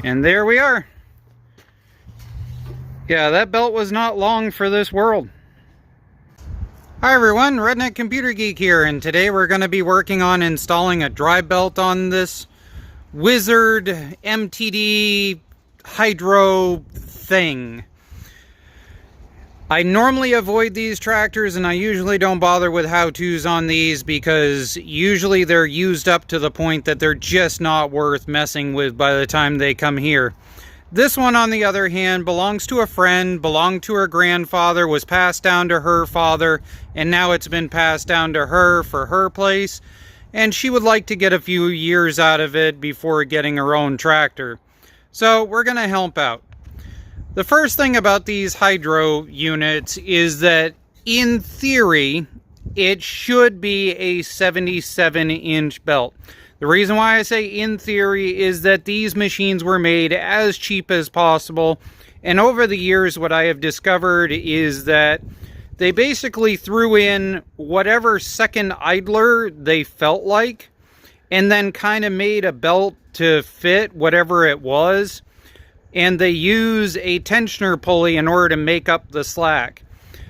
And there we are. Yeah, that belt was not long for this world. Hi everyone, Redneck Computer Geek here, and today we're going to be working on installing a drive belt on this Wizard MTD Hydro thing. I normally avoid these tractors, and I usually don't bother with how-tos on these because usually they're used up to the point that they're just not worth messing with by the time they come here. This one, on the other hand, belongs to a friend, belonged to her grandfather, was passed down to her father, and now it's been passed down to her for her place, and she would like to get a few years out of it before getting her own tractor. So we're going to help out. The first thing about these hydro units is that, in theory, it should be a 77-inch belt. The reason why I say in theory is that these machines were made as cheap as possible, and over the years what I have discovered is that they basically threw in whatever second idler they felt like, and then kind of made a belt to fit whatever it was. And they use a tensioner pulley in order to make up the slack.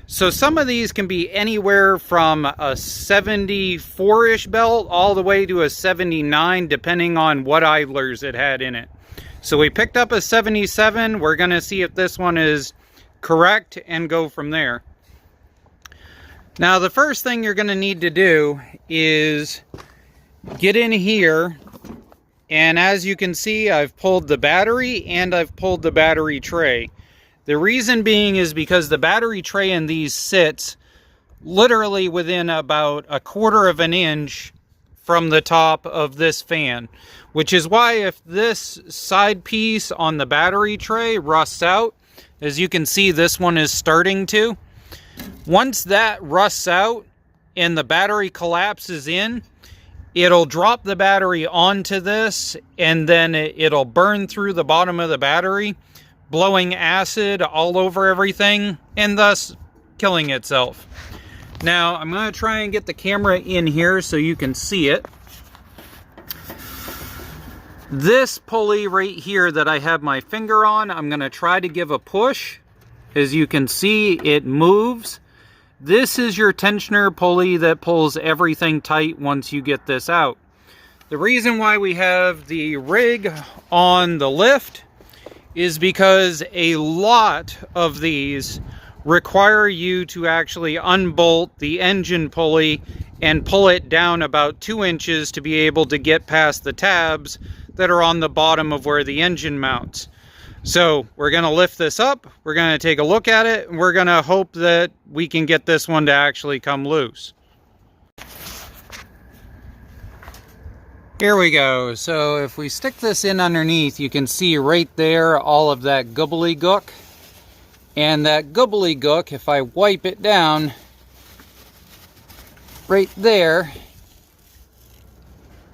So some of these can be anywhere from a 74-ish belt all the way to a 79, depending on what idlers it had in it. So we picked up a 77. We're going to see if this one is correct and go from there. Now, the first thing you're going to need to do is get in here. And as you can see, I've pulled the battery and I've pulled the battery tray. The reason being is because the battery tray in these sits literally within about 1/4 of an inch from the top of this fan. Which is why if this side piece on the battery tray rusts out, as you can see this one is starting to. Once that rusts out and the battery collapses in, it'll drop the battery onto this, and then it'll burn through the bottom of the battery, blowing acid all over everything, and thus killing itself. Now, I'm going to try and get the camera in here so you can see it. This pulley right here that I have my finger on, I'm going to try to give a push. As you can see, it moves. This is your tensioner pulley that pulls everything tight once you get this out. The reason why we have the rig on the lift is because a lot of these require you to actually unbolt the engine pulley and pull it down about 2 inches to be able to get past the tabs that are on the bottom of where the engine mounts. So we're going to lift this up, we're going to take a look at it, and we're going to hope that we can get this one to actually come loose. Here we go. So if we stick this in underneath, you can see right there all of that gobbledygook. And that gobbledygook, if I wipe it down, right there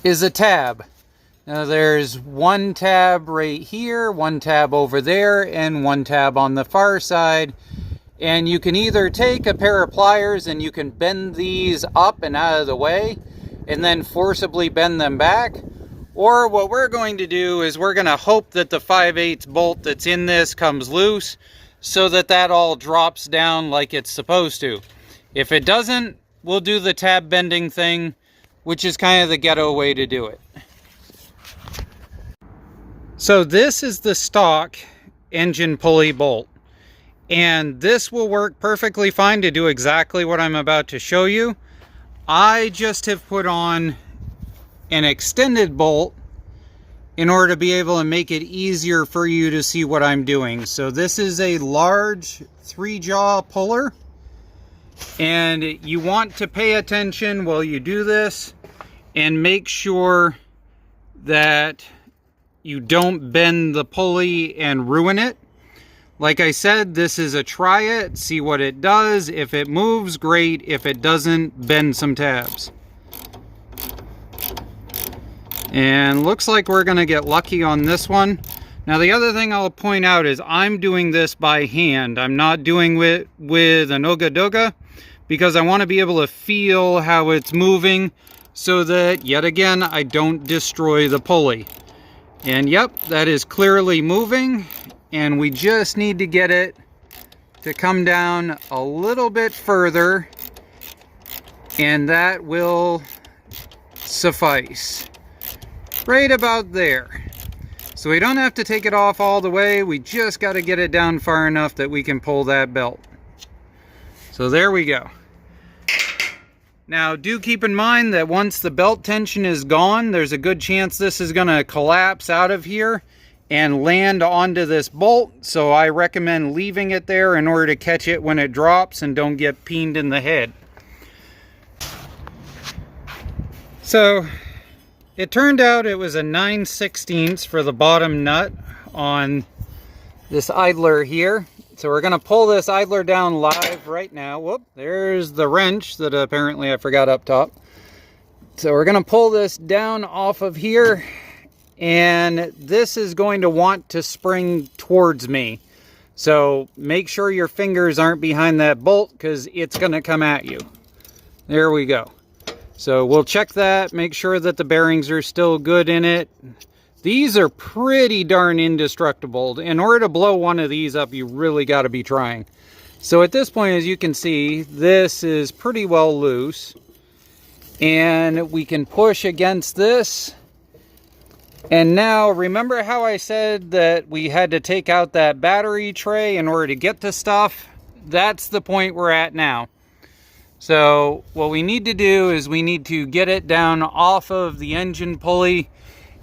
is a tab. Now there's one tab right here, one tab over there, and one tab on the far side. And you can either take a pair of pliers and you can bend these up and out of the way and then forcibly bend them back. Or what we're going to do is we're going to hope that the 5/8 bolt that's in this comes loose so that that all drops down like it's supposed to. If it doesn't, we'll do the tab bending thing, which is kind of the ghetto way to do it. So this is the stock engine pulley bolt, and this will work perfectly fine to do exactly what I'm about to show you. I just have put on an extended bolt in order to be able to make it easier for you to see what I'm doing. So this is a large 3-jaw puller, and you want to pay attention while you do this and make sure that you don't bend the pulley and ruin it. Like I said, this is a try it, see what it does. If it moves, great. If it doesn't, bend some tabs. And looks like we're gonna get lucky on this one. Now the other thing I'll point out is I'm doing this by hand. I'm not doing it with an Oga because I want to be able to feel how it's moving so that, yet again, I don't destroy the pulley. And yep, that is clearly moving, and we just need to get it to come down a little bit further, and that will suffice. Right about there. So we don't have to take it off all the way, we just got to get it down far enough that we can pull that belt. So there we go. Now do keep in mind that once the belt tension is gone, there's a good chance this is going to collapse out of here and land onto this bolt. So I recommend leaving it there in order to catch it when it drops and don't get peened in the head. So it turned out it was a 9/16 for the bottom nut on this idler here. So we're going to pull this idler down live right now. Whoop, there's the wrench that apparently I forgot up top. So we're going to pull this down off of here, and this is going to want to spring towards me. So make sure your fingers aren't behind that bolt because it's going to come at you. There we go. So we'll check that, make sure that the bearings are still good in it. These are pretty darn indestructible. In order to blow one of these up, you really got to be trying. So at this point, as you can see, this is pretty well loose. And we can push against this. And now, remember how I said that we had to take out that battery tray in order to get to stuff? That's the point we're at now. So what we need to do is we need to get it down off of the engine pulley.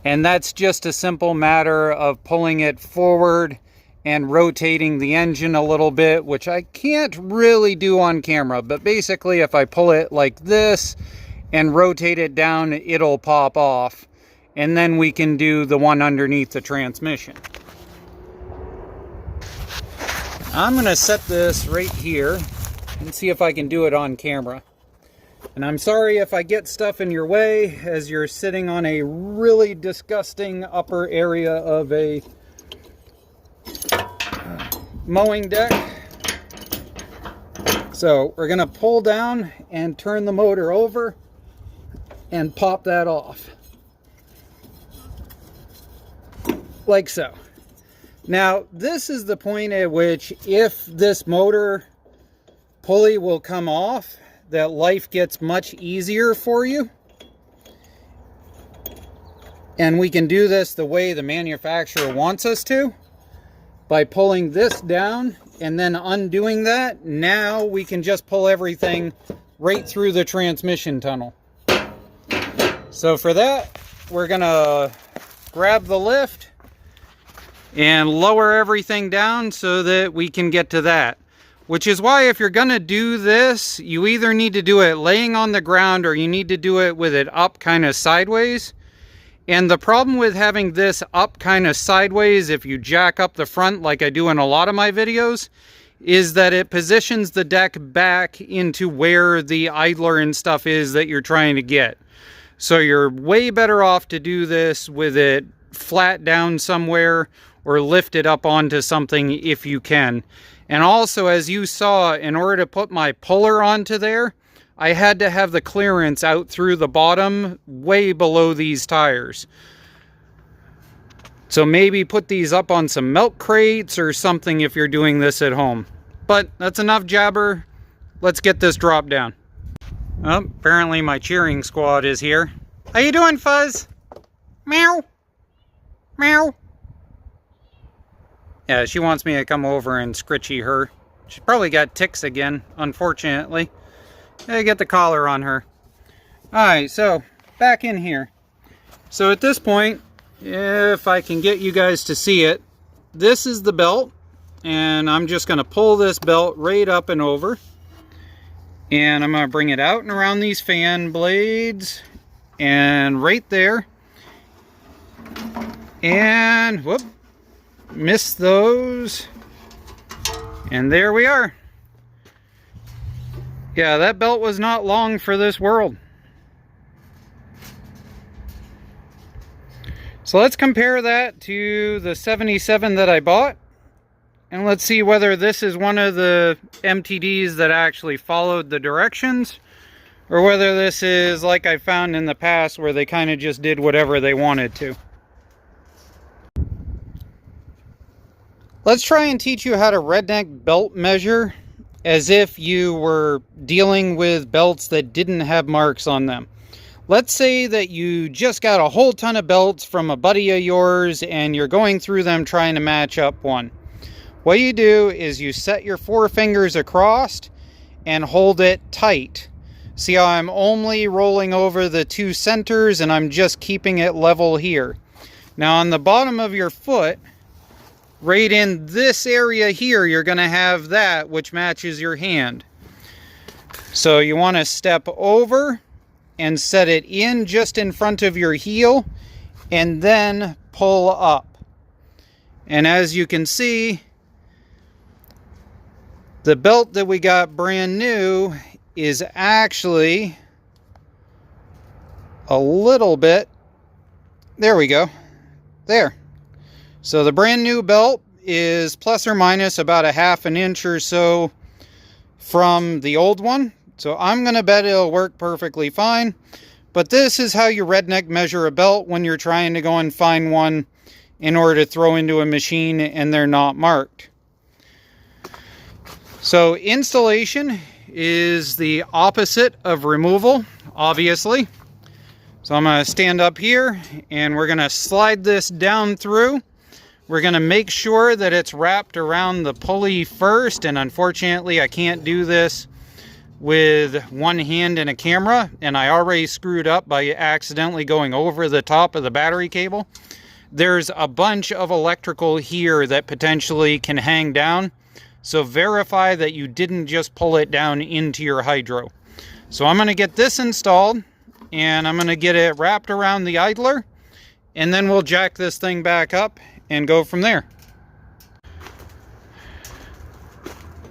And that's just a simple matter of pulling it forward and rotating the engine a little bit, which I can't really do on camera. But basically, if I pull it like this and rotate it down, it'll pop off. And then we can do the one underneath the transmission. I'm going to set this right here and see if I can do it on camera. And I'm sorry if I get stuff in your way as you're sitting on a really disgusting upper area of a mowing deck. So we're going to pull down and turn the motor over and pop that off. Like so. Now this is the point at which if this motor pulley will come off, that life gets much easier for you. And we can do this the way the manufacturer wants us to, by pulling this down and then undoing that. Now we can just pull everything right through the transmission tunnel. So for that, we're gonna grab the lift and lower everything down so that we can get to that. Which is why if you're gonna do this, you either need to do it laying on the ground or you need to do it with it up kind of sideways. And the problem with having this up kind of sideways, if you jack up the front like I do in a lot of my videos, is that it positions the deck back into where the idler and stuff is that you're trying to get. So you're way better off to do this with it flat down somewhere or lift it up onto something if you can. And also, as you saw, in order to put my puller onto there, I had to have the clearance out through the bottom, way below these tires. So maybe put these up on some milk crates or something if you're doing this at home. But that's enough jabber. Let's get this dropped down. Oh, apparently my cheering squad is here. How you doing, Fuzz? Meow. Meow. Yeah, she wants me to come over and scritchy her. She's probably got ticks again, unfortunately. I get the collar on her. Alright, so back in here. So at this point, if I can get you guys to see it, this is the belt. And I'm just going to pull this belt right up and over. And I'm going to bring it out and around these fan blades. And right there. And, whoop. Missed those, and there we are. Yeah, that belt was not long for this world. So let's compare that to the 77 that I bought, and let's see whether this is one of the MTDs that actually followed the directions, or whether this is like I found in the past where they kind of just did whatever they wanted to. Let's try and teach you how to redneck belt measure as if you were dealing with belts that didn't have marks on them. Let's say that you just got a whole ton of belts from a buddy of yours and you're going through them trying to match up one. What you do is you set your four fingers across and hold it tight. See how I'm only rolling over the two centers and I'm just keeping it level here. Now on the bottom of your foot, right in this area here, you're going to have that which matches your hand. So you want to step over and set it in just in front of your heel and then pull up. And as you can see, the belt that we got brand new is actually a little bit, there we go, there. So the brand new belt is plus or minus about a ½ an inch or so from the old one. So I'm going to bet it'll work perfectly fine. But this is how you redneck measure a belt when you're trying to go and find one in order to throw into a machine and they're not marked. So installation is the opposite of removal, obviously. So I'm going to stand up here and we're going to slide this down through. We're going to make sure that it's wrapped around the pulley first, and unfortunately I can't do this with one hand and a camera, and I already screwed up by accidentally going over the top of the battery cable. There's a bunch of electrical here that potentially can hang down, so verify that you didn't just pull it down into your hydro. So I'm going to get this installed, and I'm going to get it wrapped around the idler, and then we'll jack this thing back up and go from there.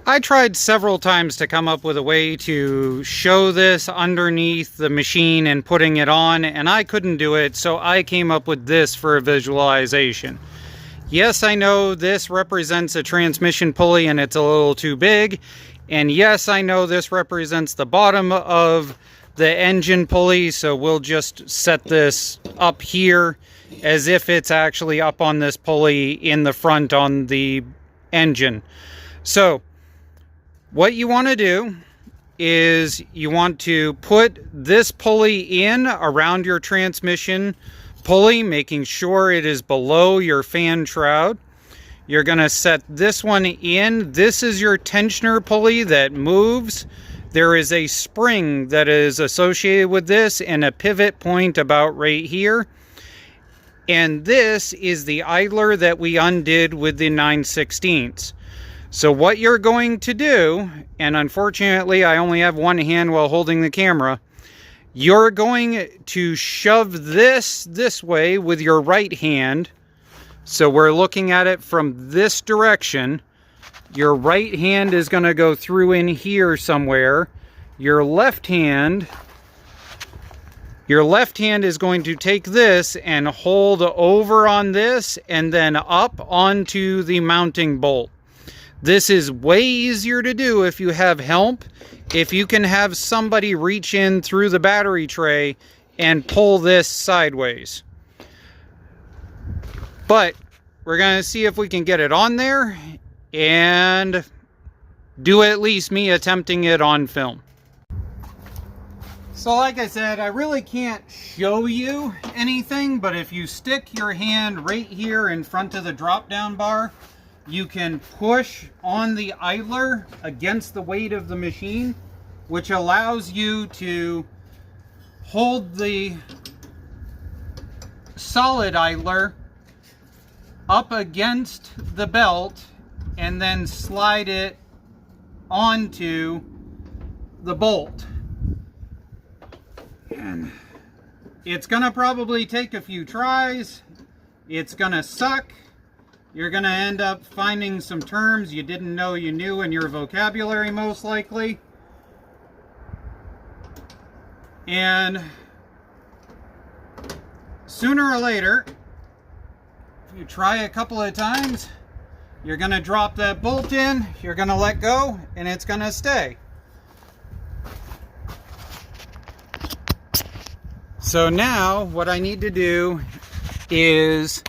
I tried several times to come up with a way to show this underneath the machine and putting it on, and I couldn't do it, so I came up with this for a visualization. Yes, I know this represents a transmission pulley and it's a little too big, and yes, I know this represents the bottom of the engine pulley, so we'll just set this up here as if it's actually up on this pulley in the front on the engine. So what you want to do is you want to put this pulley in around your transmission pulley, making sure it is below your fan shroud. You're going to set this one in. This is your tensioner pulley that moves. There is a spring that is associated with this and a pivot point about right here. And this is the idler that we undid with the 9/16. So what you're going to do, and unfortunately I only have one hand while holding the camera, you're going to shove this way with your right hand. So we're looking at it from this direction. Your right hand is going to go through in here somewhere. Your left hand is going to take this and hold over on this and then up onto the mounting bolt. This is way easier to do if you have help. If you can have somebody reach in through the battery tray and pull this sideways. But we're going to see if we can get it on there and do at least me attempting it on film. So like I said, I really can't show you anything, but if you stick your hand right here in front of the drop down bar, you can push on the idler against the weight of the machine, which allows you to hold the solid idler up against the belt and then slide it onto the bolt. And it's gonna probably take a few tries. It's gonna suck. You're gonna end up finding some terms you didn't know you knew in your vocabulary, most likely. And sooner or later, if you try a couple of times, you're gonna drop that bolt in, you're gonna let go, and it's gonna stay. So now what I need to do is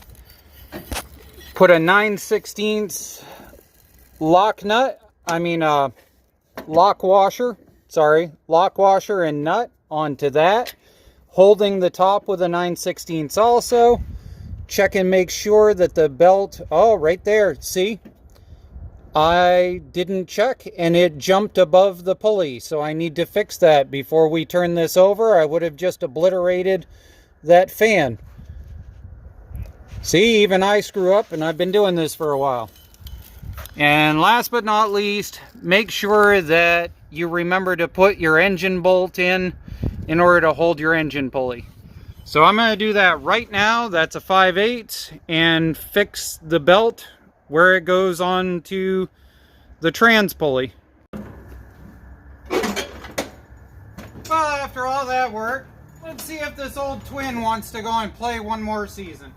put a 9/16 lock washer and nut onto that, holding the top with a 9/16 also. Check and make sure that the belt, oh, right there, see? I didn't check and it jumped above the pulley, so I need to fix that before we turn this over. I would have just obliterated that fan. See, even I screw up, and I've been doing this for a while. And last but not least, make sure that you remember to put your engine bolt in order to hold your engine pulley. So I'm going to do that right now. That's a 5/8, and fix the belt where it goes on to the trans pulley. Well, after all that work, let's see if this old twin wants to go and play one more season.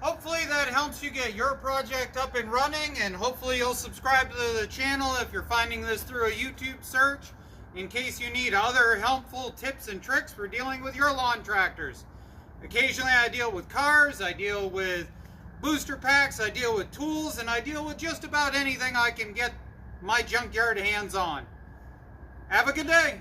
Hopefully that helps you get your project up and running, and hopefully you'll subscribe to the channel if you're finding this through a YouTube search, in case you need other helpful tips and tricks for dealing with your lawn tractors. Occasionally I deal with cars, I deal with booster packs, I deal with tools, and I deal with just about anything I can get my junkyard hands on. Have a good day.